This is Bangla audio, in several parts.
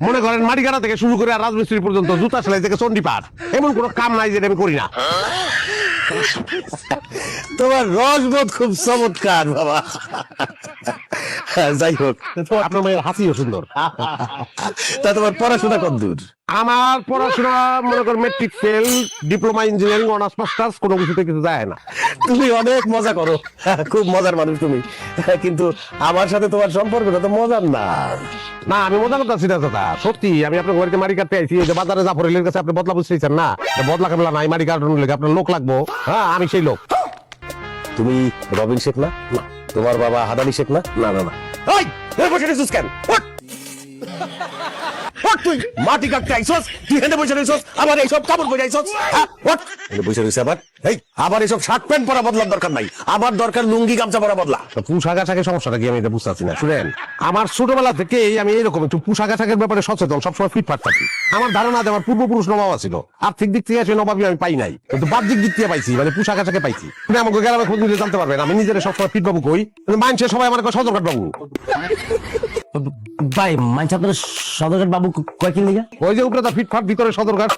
মনে করেন মাটি কাটা থেকে শুরু করে আর রাজমিস্ত্রি পর্যন্ত জুতা সেলাই থেকে চণ্ডীপাঠ এমন কোনো কাম নাই যেটা আমি করি না। তোমার রসবোধ খুব চমৎকার বাবা। যাই হোক, আপনার মেয়ের হাসিও সুন্দর। তা তোমার পড়াশোনা কতদূর? আমার পড়াশোনা মনে করেন matric fail, diploma engineering, honours masters, কোনো কিছুতে কিছু যায় না। তুমি অনেক মজা করো, খুব মজার মানুষ তুমি, কিন্তু আমার সাথে তোমার সম্পর্কটা তো মজার না। না আমি মজা করতেছি না দাদা, সত্যি আমি আপনার ঘরে মারি কাটতে আইছি। এই যে বাজারে জাফরের কাছে আপনি বদলা বুঝতেছেন না, বদলা কামলা নাই, মারি কাটানোর লেগে আপনার লোক লাগবো। হ্যাঁ আমি সেই লোক। তুমি রবিন শেখ না? তোমার বাবা হাদানি শেখ না? না না না, এই বসে রেছিস কেন? ওঠ! ওঠ তুই, মাটি কাটতে আইছস, তুই হেঁটে বসে রইছস, আবার এইসব কাপড় পরে আইছস। হ্যাঁ, ওঠ! হেঁটে বসে রইছে আবার। এই আবার এইসব শার্ট প্যান্ট পরা বদলার দরকার নাই, আমার দরকার লুঙ্গি গামছা পরা বদলা। পোশাক আশাকের সমস্যাটা কি আমি এটা বুঝতেছি না। শুনেন, আমার ছোটবেলা থেকেই আমি এরকম একটু পোশাক আশাকের ব্যাপারে সচেতন, সবসময় ফিটফাট থাকি। আমার ধারণা যে আমার পূর্বপুরুষ নবাব ছিল, আর্থিক দিক থেকে সেই নবাবই আমি পাই নাই, কিন্তু বাহ্যিক দিক থেকে পাইছি, মানে পোশাক আশাকে পাইছি। আপনি আমাকে গ্রামে খোঁজ নিলে জানতে পারবেন আমি নিজের সবসময় ফিট বাবু কই, মানুষের সবাই আমার সদরঘাট বাবু। ভাই মানছি আপনার সদরঘাট বাবু কয়েকদিন লিগা ওই যে উপরে তার ফিটফাট, ভিতরে সদরঘাট।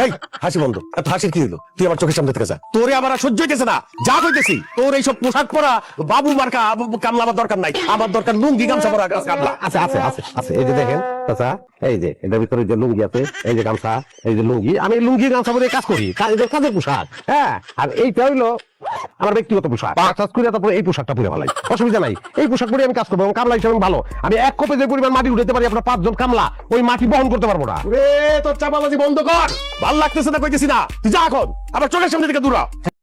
এই হাসি বন্ধ, এত হাসির কি হলো? তুই আমার চোখের সামনে থেকে যা, তোরে আবার আর সহ্য হইতেছে না, যা কইতেছি। তোর এইসব পোশাক পরা বাবু মার্কা কামলা আমার দরকার নাই, আমার দরকার লুঙ্গি গামছা পরা কামলা। আছে আছে আছে আছে, এই যে দেখেন চাচা, এই যে এটার ভিতরে যে লুঙ্গি আছে, এই যে গামছা, এই যে লুঙ্গি, আমি লুঙ্গি গামছা পরে কাজ করি, কাজের পোশাক। হ্যাঁ, আর এইটা হইলো আমার ব্যক্তিগত পোশাক। কাজ করে তারপরে এই পোশাকটা পরে ভালাই, অসুবিধা নাই। এই পোশাক পরে আমি কাজ করবো এবং কামলা হিসেবে ভালো। আমি এক কোপে যে পরিমাণ মাটি উঠাতে পারি, আপনার 5 জন কামলা ওই মাটি বহন করতে পারবো না। তোর চাপাবাজি বন্ধ কর, ভাল লাগতেছে না কইতেছি না, তুই যা এখন, আবার চোখের সামনে থেকে দূরা।